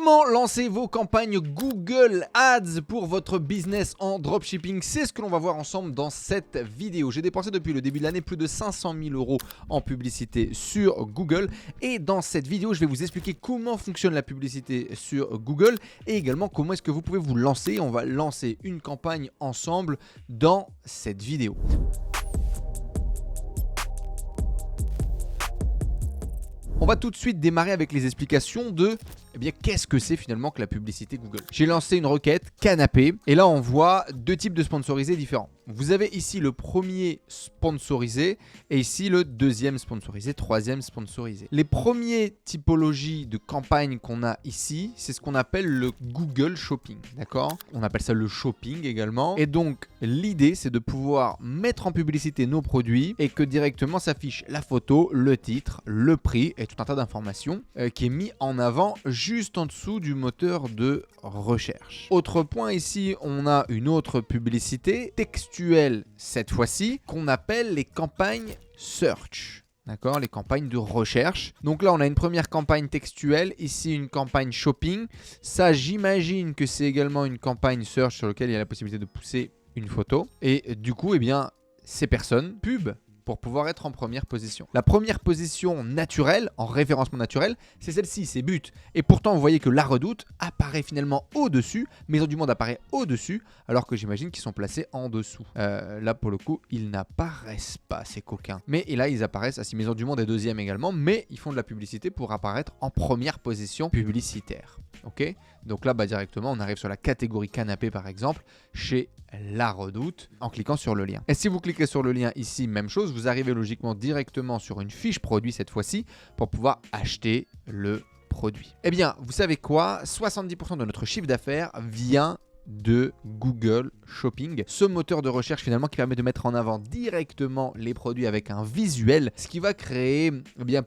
Comment lancer vos campagnes Google Ads pour votre business en dropshipping? C'est ce que l'on va voir ensemble dans cette vidéo. J'ai dépensé depuis le début de l'année plus de 500 000 € en publicité sur Google. Et dans cette vidéo, je vais vous expliquer comment fonctionne la publicité sur Google et également comment est-ce que vous pouvez vous lancer. On va lancer une campagne ensemble dans cette vidéo. On va tout de suite démarrer avec les explications de qu'est-ce que c'est finalement que la publicité Google. J'ai lancé une requête canapé et là on voit deux types de sponsorisés différents. Vous avez ici le premier sponsorisé et ici le deuxième sponsorisé, troisième sponsorisé. Les premières typologies de campagnes qu'on a ici, c'est ce qu'on appelle le Google Shopping, d'accord? On appelle ça le shopping également. Et donc l'idée c'est de pouvoir mettre en publicité nos produits et que directement s'affiche la photo, le titre, le prix et tout un tas d'informations qui est mis en avant juste en dessous du moteur de recherche. Autre point ici, on a une autre publicité textuelle cette fois-ci qu'on appelle les campagnes search. D'accord, les campagnes de recherche. Donc là, on a une première campagne textuelle, ici une campagne shopping. Ça, j'imagine que c'est également une campagne search sur laquelle il y a la possibilité de pousser une photo. Et du coup, ces personnes pub pour pouvoir être en première position. La première position naturelle, en référencement naturel, c'est celle-ci, c'est but. Et pourtant, vous voyez que la Redoute apparaît finalement au-dessus, Maison du Monde apparaît au-dessus, alors que j'imagine qu'ils sont placés en dessous. Là, pour le coup, ils n'apparaissent pas, ces coquins. Mais et là, ils apparaissent, si Maison du Monde est deuxième également, mais ils font de la publicité pour apparaître en première position publicitaire. Ok ? Donc là, directement, on arrive sur la catégorie canapé, par exemple, chez La Redoute, en cliquant sur le lien. Et si vous cliquez sur le lien ici, même chose, vous arrivez logiquement directement sur une fiche produit cette fois-ci pour pouvoir acheter le produit. Eh bien, vous savez quoi? 70% de notre chiffre d'affaires vient de Google Shopping, ce moteur de recherche finalement qui permet de mettre en avant directement les produits avec un visuel, ce qui va créer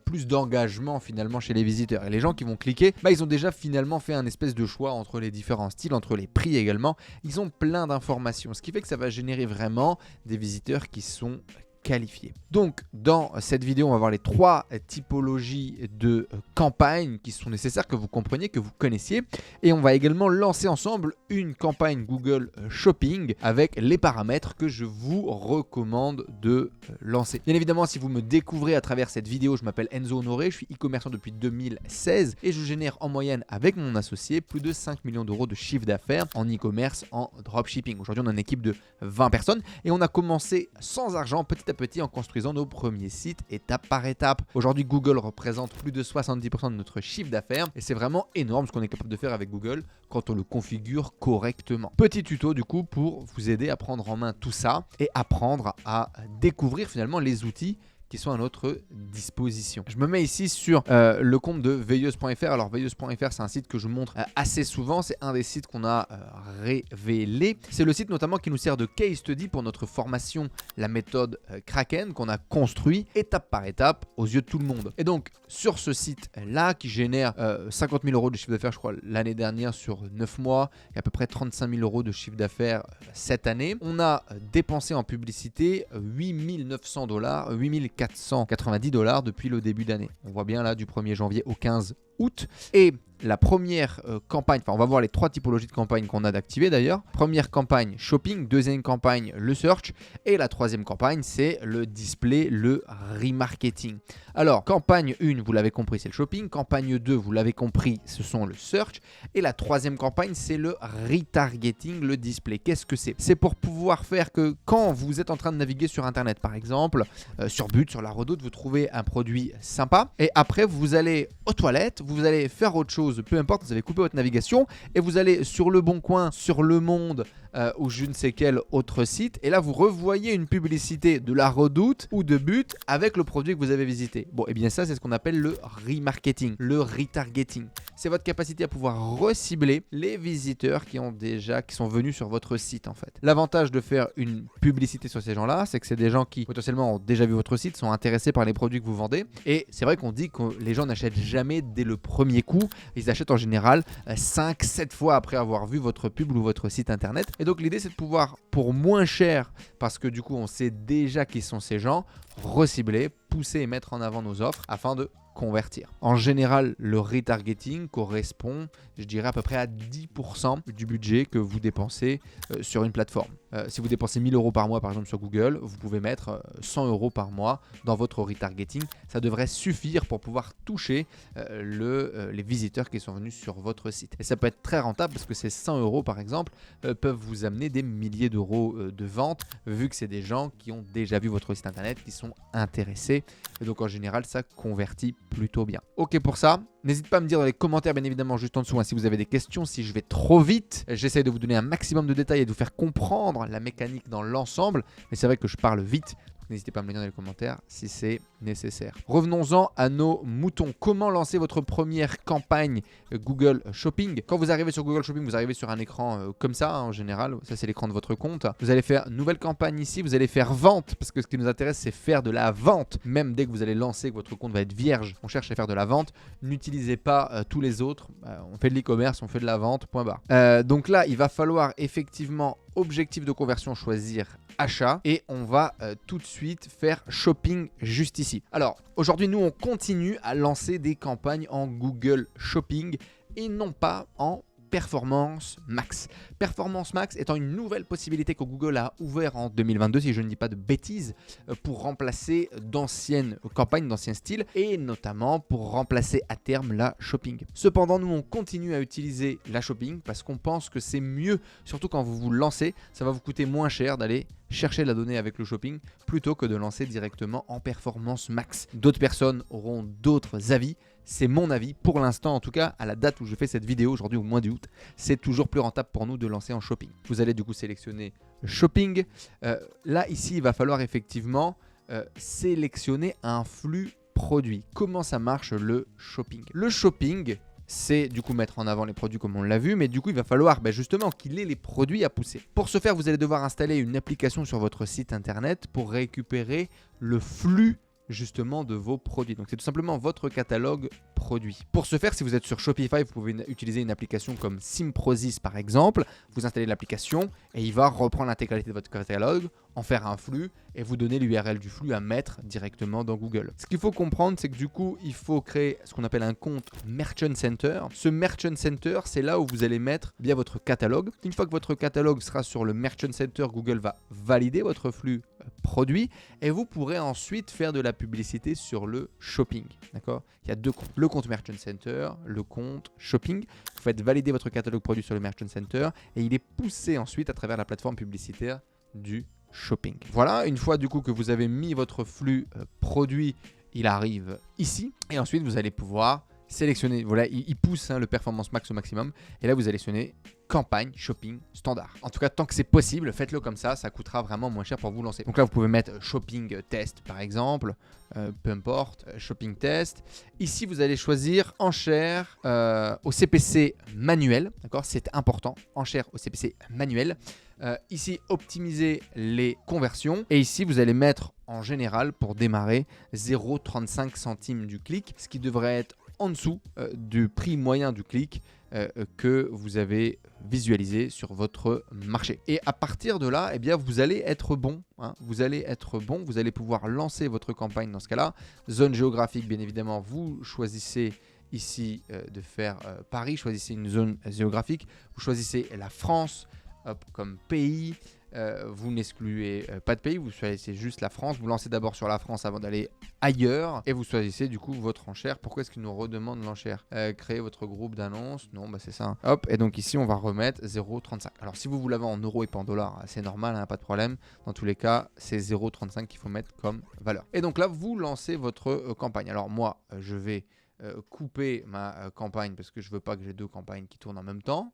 plus d'engagement finalement chez les visiteurs. Et les gens qui vont cliquer, ils ont déjà finalement fait un espèce de choix entre les différents styles, entre les prix également. Ils ont plein d'informations, ce qui fait que ça va générer vraiment des visiteurs qui sont qualifiés. Donc dans cette vidéo, on va voir les trois typologies de campagnes qui sont nécessaires que vous compreniez, que vous connaissiez. Et on va également lancer ensemble une campagne Google Shopping avec les paramètres que je vous recommande de lancer. Bien évidemment, si vous me découvrez à travers cette vidéo, je m'appelle Enzo Honoré, je suis e-commerçant depuis 2016 et je génère en moyenne avec mon associé plus de 5 millions d'euros de chiffre d'affaires en e-commerce, en dropshipping. Aujourd'hui, on a une équipe de 20 personnes et on a commencé sans argent, petit à petit en construisant nos premiers sites étape par étape. Aujourd'hui, Google représente plus de 70% de notre chiffre d'affaires et c'est vraiment énorme ce qu'on est capable de faire avec Google quand on le configure correctement. Petit tuto du coup pour vous aider à prendre en main tout ça et apprendre à découvrir finalement les outils qui sont à notre disposition. Je me mets ici sur le compte de veilleuse.fr. Alors veilleuse.fr, c'est un site que je montre assez souvent. C'est un des sites qu'on a révélé. C'est le site notamment qui nous sert de case study pour notre formation, la méthode Kraken, qu'on a construit étape par étape aux yeux de tout le monde. Et donc sur ce site-là qui génère 50 000 € de chiffre d'affaires, je crois, l'année dernière sur 9 mois, et à peu près 35 000 € de chiffre d'affaires cette année, on a dépensé en publicité 8 900 $, 8 490 $ depuis le début d'année. On voit bien là du 1er janvier au 15 août. Et la première campagne, on va voir les trois typologies de campagnes qu'on a d'activer d'ailleurs. Première campagne shopping, deuxième campagne le search et la troisième campagne c'est le display, le remarketing. Alors campagne 1, vous l'avez compris, c'est le shopping. Campagne 2, vous l'avez compris, ce sont le search. Et la troisième campagne c'est le retargeting, le display. Qu'est-ce que c'est? C'est pour pouvoir faire que quand vous êtes en train de naviguer sur internet par exemple, sur But, sur La Redoute, vous trouvez un produit sympa et après vous allez aux toilettes, vous allez faire autre chose, peu importe, vous allez couper votre navigation et vous allez sur Le Bon Coin, sur Le Monde ou je ne sais quel autre site et là vous revoyez une publicité de La Redoute ou de But avec le produit que vous avez visité. Bon, et bien ça c'est ce qu'on appelle le remarketing, le retargeting. C'est votre capacité à pouvoir recibler les visiteurs qui sont venus sur votre site en fait. L'avantage de faire une publicité sur ces gens-là, c'est que c'est des gens qui potentiellement ont déjà vu votre site, sont intéressés par les produits que vous vendez et c'est vrai qu'on dit que les gens n'achètent jamais dès le premier coup. Ils achètent en général 5-7 fois après avoir vu votre pub ou votre site internet. Et donc l'idée c'est de pouvoir, pour moins cher, parce que du coup on sait déjà qui sont ces gens, recibler, pousser et mettre en avant nos offres afin de convertir. En général, le retargeting correspond, je dirais, à peu près à 10% du budget que vous dépensez sur une plateforme. Si vous dépensez 1000 € par mois, par exemple, sur Google, vous pouvez mettre 100 € par mois dans votre retargeting. Ça devrait suffire pour pouvoir toucher les visiteurs qui sont venus sur votre site. Et ça peut être très rentable parce que ces 100 € par exemple peuvent vous amener des milliers d'euros de vente, vu que c'est des gens qui ont déjà vu votre site internet, qui sont intéressés. Et donc en général, ça convertit plutôt bien. Ok pour ça. N'hésitez pas à me dire dans les commentaires, bien évidemment, juste en dessous, si vous avez des questions, si je vais trop vite. J'essaie de vous donner un maximum de détails et de vous faire comprendre la mécanique dans l'ensemble. Mais c'est vrai que je parle vite. N'hésitez pas à me le dire dans les commentaires si c'est nécessaire. Revenons-en à nos moutons. Comment lancer votre première campagne Google Shopping? Quand vous arrivez sur Google Shopping, vous arrivez sur un écran comme ça, en général. Ça, c'est l'écran de votre compte. Vous allez faire nouvelle campagne ici. Vous allez faire vente, parce que ce qui nous intéresse, c'est faire de la vente. Même dès que vous allez lancer, que votre compte va être vierge, on cherche à faire de la vente. N'utilisez pas tous les autres. On fait de l'e-commerce, on fait de la vente, point barre. Donc là, il va falloir effectivement, objectif de conversion, choisir achat et on va tout de suite faire shopping juste ici. Alors aujourd'hui, nous on continue à lancer des campagnes en Google Shopping et non pas en Performance Max. Performance Max étant une nouvelle possibilité que Google a ouvert en 2022, si je ne dis pas de bêtises, pour remplacer d'anciennes campagnes, d'anciens styles, et notamment pour remplacer à terme la shopping. Cependant, nous on continue à utiliser la shopping parce qu'on pense que c'est mieux, surtout quand vous vous lancez, ça va vous coûter moins cher d'aller chercher la donnée avec le shopping plutôt que de lancer directement en Performance Max. D'autres personnes auront d'autres avis. C'est mon avis pour l'instant, en tout cas à la date où je fais cette vidéo, aujourd'hui au mois d'août, c'est toujours plus rentable pour nous de lancer en shopping. Vous allez du coup sélectionner shopping. Là ici il va falloir effectivement sélectionner un flux produit. Comment ça marche le shopping? Le shopping, c'est du coup mettre en avant les produits comme on l'a vu, mais du coup il va falloir justement qu'il ait les produits à pousser. Pour ce faire, vous allez devoir installer une application sur votre site internet pour récupérer le flux justement de vos produits. Donc c'est tout simplement votre catalogue produit. Pour ce faire, si vous êtes sur Shopify, vous pouvez utiliser une application comme Simprozis par exemple. Vous installez l'application et il va reprendre l'intégralité de votre catalogue, en faire un flux et vous donner l'URL du flux à mettre directement dans Google. Ce qu'il faut comprendre, c'est que du coup, il faut créer ce qu'on appelle un compte Merchant Center. Ce Merchant Center, c'est là où vous allez mettre bien votre catalogue. Une fois que votre catalogue sera sur le Merchant Center, Google va valider votre flux produit et vous pourrez ensuite faire de la publicité sur le shopping. D'accord? Il y a deux comptes. Le compte Merchant Center, le compte shopping. Vous faites valider votre catalogue produit sur le Merchant Center et il est poussé ensuite à travers la plateforme publicitaire du shopping. Voilà, une fois du coup que vous avez mis votre flux produit, il arrive ici et ensuite vous allez pouvoir sélectionner, voilà, il pousse le Performance Max au maximum et là vous allez sélectionner campagne shopping standard. En tout cas, tant que c'est possible, faites-le comme ça coûtera vraiment moins cher pour vous lancer. Donc là, vous pouvez mettre shopping test par exemple, peu importe, shopping test. Ici, vous allez choisir enchère au CPC manuel, d'accord? C'est important, enchère au CPC manuel. Ici, optimiser les conversions et ici, vous allez mettre en général pour démarrer 0,35 centimes du clic, ce qui devrait être en dessous du prix moyen du clic que vous avez visualisé sur votre marché. Et à partir de là, eh bien, vous allez être bon. Vous allez être bon, vous allez pouvoir lancer votre campagne dans ce cas-là. Zone géographique, bien évidemment, vous choisissez ici de faire Paris, choisissez une zone géographique, vous choisissez la France comme pays. Vous n'excluez pas de pays, vous choisissez juste la France, vous lancez d'abord sur la France avant d'aller ailleurs et vous choisissez du coup votre enchère. Pourquoi est-ce qu'il nous redemande l'enchère? Créer votre groupe d'annonces, non, c'est ça. Hop, et donc ici on va remettre 0,35. Alors si vous l'avez en euros et pas en dollars, c'est normal, pas de problème. Dans tous les cas, c'est 0,35 qu'il faut mettre comme valeur. Et donc là, vous lancez votre campagne. Alors moi, je vais couper ma campagne parce que je veux pas que j'ai deux campagnes qui tournent en même temps.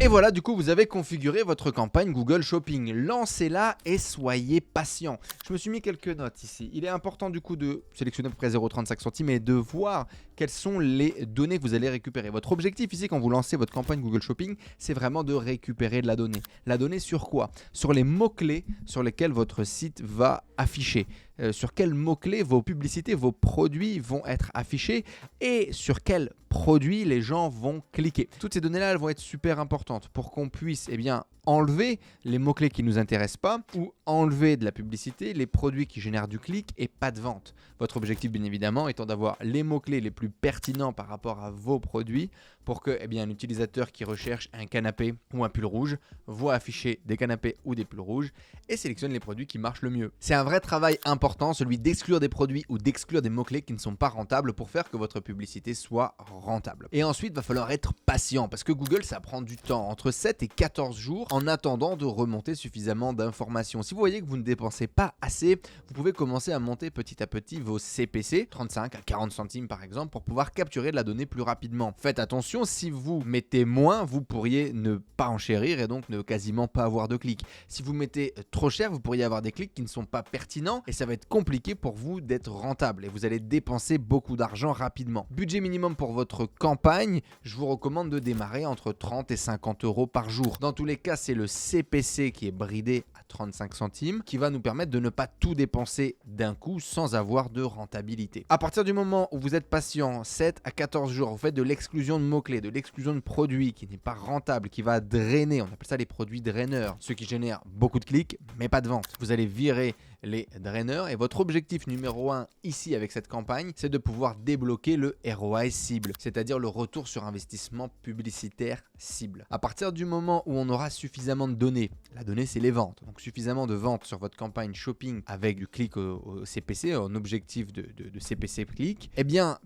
Et voilà, du coup, vous avez configuré votre campagne Google Shopping. Lancez-la et soyez patient. Je me suis mis quelques notes ici. Il est important du coup de sélectionner à peu près 0,35 centimes et de voir quelles sont les données que vous allez récupérer. Votre objectif ici, quand vous lancez votre campagne Google Shopping, c'est vraiment de récupérer de la donnée. La donnée sur quoi? Sur les mots-clés sur lesquels votre site va afficher. Sur quels mots-clés vos publicités, vos produits vont être affichés et sur quelle produit les gens vont cliquer. Toutes ces données-là, elles vont être super importantes pour qu'on puisse enlever les mots-clés qui ne nous intéressent pas ou enlever de la publicité, les produits qui génèrent du clic et pas de vente. Votre objectif, bien évidemment, étant d'avoir les mots-clés les plus pertinents par rapport à vos produits pour que un utilisateur qui recherche un canapé ou un pull rouge voit afficher des canapés ou des pulls rouges et sélectionne les produits qui marchent le mieux. C'est un vrai travail important, celui d'exclure des produits ou d'exclure des mots-clés qui ne sont pas rentables pour faire que votre publicité soit rentable. Et ensuite, il va falloir être patient parce que Google, ça prend du temps, entre 7 et 14 jours en attendant de remonter suffisamment d'informations. Si vous voyez que vous ne dépensez pas assez, vous pouvez commencer à monter petit à petit vos CPC, 35 à 40 centimes par exemple, pour pouvoir capturer de la donnée plus rapidement. Faites attention, si vous mettez moins, vous pourriez ne pas enchérir et donc ne quasiment pas avoir de clics. Si vous mettez trop cher, vous pourriez avoir des clics qui ne sont pas pertinents et ça va être compliqué pour vous d'être rentable et vous allez dépenser beaucoup d'argent rapidement. Budget minimum pour votre campagne, je vous recommande de démarrer entre 30 et 50 euros par jour. Dans tous les cas, c'est le CPC qui est bridé à 35 centimes qui va nous permettre de ne pas tout dépenser d'un coup sans avoir de rentabilité. À partir du moment où vous êtes patient, 7 à 14 jours, vous faites de l'exclusion de mots-clés, de l'exclusion de produits qui n'est pas rentable, qui va drainer, on appelle ça les produits draineurs, ceux qui génèrent beaucoup de clics mais pas de vente. Vous allez virer les draineurs et votre objectif numéro 1 ici avec cette campagne, c'est de pouvoir débloquer le ROI cible, c'est-à-dire le retour sur investissement publicitaire cible. À partir du moment où on aura suffisamment de données, la donnée c'est les ventes, donc suffisamment de ventes sur votre campagne shopping avec du clic au CPC, un objectif de CPC clic,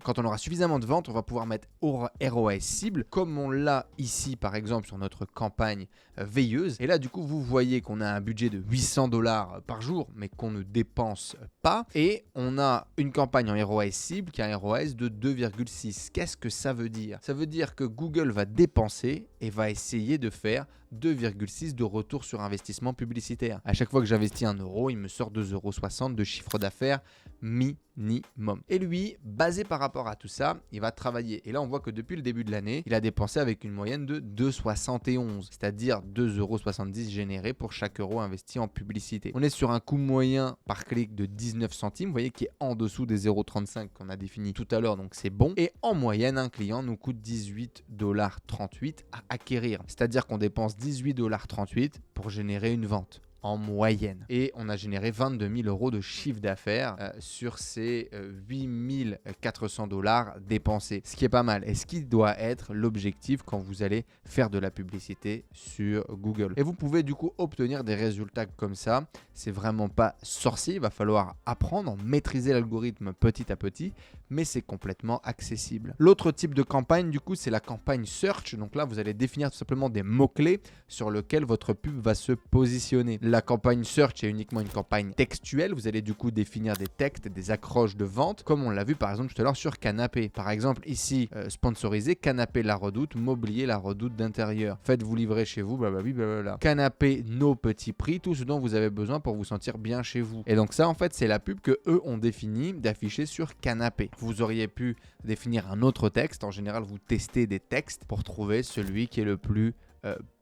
quand on aura suffisamment de ventes, on va pouvoir mettre au ROI cible comme on l'a ici par exemple sur notre campagne veilleuse. Et là du coup vous voyez qu'on a un budget de 800 $ par jour mais qu'on ne dépense pas et on a une campagne en ROAS cible qui a un ROAS de 2,6. Qu'est-ce que ça veut dire? Ça veut dire que Google va dépenser et va essayer de faire 2,6 de retour sur investissement publicitaire. À chaque fois que j'investis 1 euro, il me sort 2,60 € de chiffre d'affaires minimum. Et lui, basé par rapport à tout ça, il va travailler. Et là, on voit que depuis le début de l'année, il a dépensé avec une moyenne de 2,71, c'est-à-dire 2,70 € générés pour chaque euro investi en publicité. On est sur un coût moyen par clic de 19 centimes, vous voyez qui est en dessous des 0,35 qu'on a défini tout à l'heure, donc c'est bon. Et en moyenne, un client nous coûte 18,38 $ à acquérir, c'est-à-dire qu'on dépense 18,38 $ pour générer une vente en moyenne. Et on a généré 22 000 € de chiffre d'affaires sur ces 8 400 $ dépensés. Ce qui est pas mal et ce qui doit être l'objectif quand vous allez faire de la publicité sur Google. Et vous pouvez du coup obtenir des résultats comme ça. C'est vraiment pas sorcier, il va falloir apprendre, maîtriser l'algorithme petit à petit, mais c'est complètement accessible. L'autre type de campagne du coup, c'est la campagne search. Donc là, vous allez définir tout simplement des mots-clés sur lesquels votre pub va se positionner. La campagne search est uniquement une campagne textuelle. Vous allez du coup définir des textes, des accroches de vente, comme on l'a vu par exemple tout à l'heure sur canapé. Par exemple ici, sponsorisé, canapé La Redoute, mobilier La Redoute d'intérieur. Faites-vous livrer chez vous, blablabla. Canapé, nos petits prix, tout ce dont vous avez besoin pour vous sentir bien chez vous. Et donc ça en fait c'est la pub que eux ont défini d'afficher sur canapé. Vous auriez pu définir un autre texte. En général, vous testez des textes pour trouver celui qui est le plus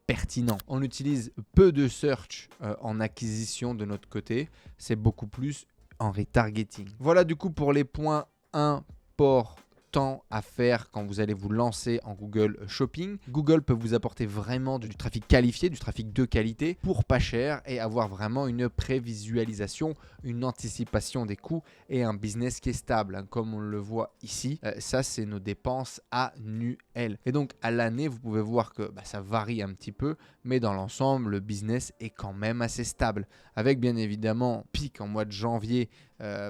pertinent. On utilise peu de search en acquisition de notre côté. C'est beaucoup plus en retargeting. Voilà du coup pour les points importants à faire quand vous allez vous lancer en Google Shopping. Google peut vous apporter vraiment du trafic qualifié, du trafic de qualité pour pas cher et avoir vraiment une prévisualisation, une anticipation des coûts et un business qui est stable, hein, comme on le voit ici. Ça, c'est nos dépenses annuelles. Et donc, à l'année, vous pouvez voir que ça varie un petit peu, mais dans l'ensemble, le business est quand même assez stable. Avec bien évidemment pic en mois de janvier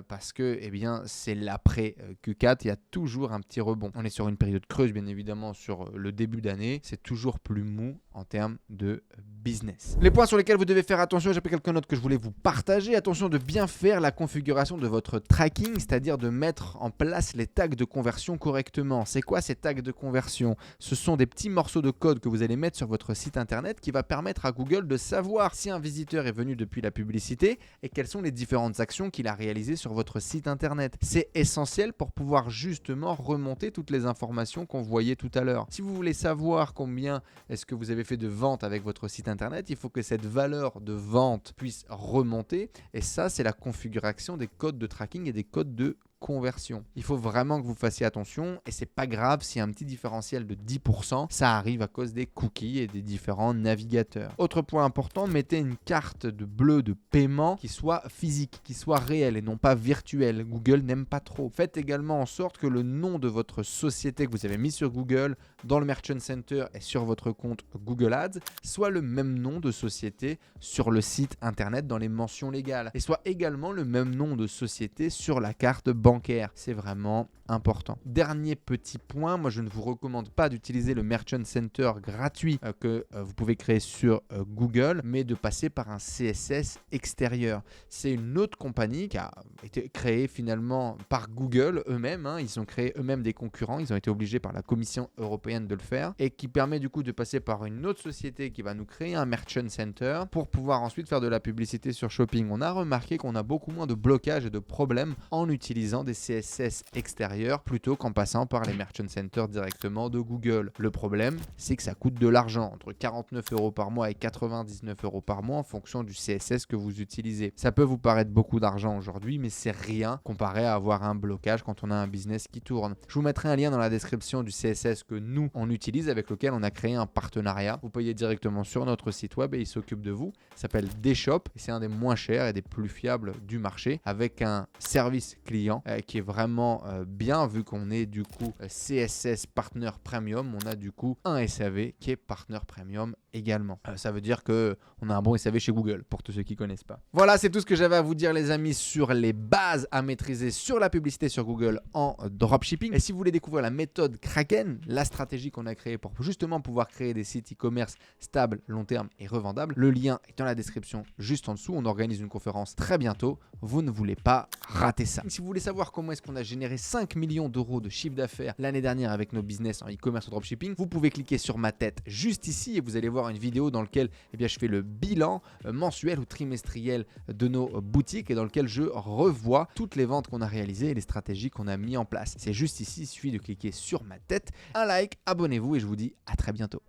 parce que c'est l'après Q4, il y a toujours un petit rebond. On est sur une période creuse bien évidemment sur le début d'année, c'est toujours plus mou en termes de business. Les points sur lesquels vous devez faire attention, j'ai pris quelques notes que je voulais vous partager. Attention de bien faire la configuration de votre tracking, c'est-à-dire de mettre en place les tags de conversion correctement. C'est quoi ces tags de conversion? Ce sont des petits morceaux de code que vous allez mettre sur votre site internet qui va permettre à Google de savoir si un visiteur est venu depuis la publicité et quelles sont les différentes actions qu'il a réalisées sur votre site internet. C'est essentiel pour pouvoir justement remonter toutes les informations qu'on voyait tout à l'heure. Si vous voulez savoir combien est-ce que vous avez fait de ventes avec votre site internet, il faut que cette valeur de vente puisse remonter et ça c'est la configuration des codes de tracking et des codes de conversion. Il faut vraiment que vous fassiez attention et c'est pas grave si un petit différentiel de 10%, ça arrive à cause des cookies et des différents navigateurs. Autre point important, mettez une carte bleue de paiement qui soit physique, qui soit réelle et non pas virtuelle. Google n'aime pas trop. Faites également en sorte que le nom de votre société que vous avez mis sur Google, dans le Merchant Center et sur votre compte Google Ads, soit le même nom de société sur le site internet dans les mentions légales et soit également le même nom de société sur la carte bancaire. C'est vraiment important. Dernier petit point, moi je ne vous recommande pas d'utiliser le Merchant Center gratuit que vous pouvez créer sur Google, mais de passer par un CSS extérieur. C'est une autre compagnie qui a été créée finalement par Google eux-mêmes. Ils ont créé eux-mêmes des concurrents, ils ont été obligés par la Commission européenne de le faire et qui permet du coup de passer par une autre société qui va nous créer un Merchant Center pour pouvoir ensuite faire de la publicité sur Shopping. On a remarqué qu'on a beaucoup moins de blocages et de problèmes en utilisant des CSS extérieurs plutôt qu'en passant par les Merchant Center directement de Google. Le problème, c'est que ça coûte de l'argent, entre 49 € par mois et 99 € par mois en fonction du CSS que vous utilisez. Ça peut vous paraître beaucoup d'argent aujourd'hui, mais c'est rien comparé à avoir un blocage quand on a un business qui tourne. Je vous mettrai un lien dans la description du CSS que nous, on utilise, avec lequel on a créé un partenariat. Vous payez directement sur notre site web et il s'occupe de vous. Ça s'appelle Deshop et c'est un des moins chers et des plus fiables du marché, avec un service client qui est vraiment bien, vu qu'on est du coup CSS Partner Premium. On a du coup un SAV qui est Partner Premium également. Ça veut dire qu'on a un bon SAV chez Google, pour tous ceux qui ne connaissent pas. Voilà, c'est tout ce que j'avais à vous dire les amis sur les bases à maîtriser sur la publicité sur Google en dropshipping. Et si vous voulez découvrir la méthode Kraken, la stratégie qu'on a créée pour justement pouvoir créer des sites e-commerce stables, long terme et revendables, le lien est dans la description juste en dessous. On organise une conférence très bientôt. Vous ne voulez pas rater ça. Si vous voulez savoir comment est-ce qu'on a généré 5 millions d'euros de chiffre d'affaires l'année dernière avec nos business en e-commerce ou dropshipping, vous pouvez cliquer sur ma tête juste ici et vous allez voir une vidéo dans laquelle je fais le bilan mensuel ou trimestriel de nos boutiques et dans lequel je revois toutes les ventes qu'on a réalisées et les stratégies qu'on a mis en place. C'est juste ici, il suffit de cliquer sur ma tête, un like, abonnez-vous et je vous dis à très bientôt.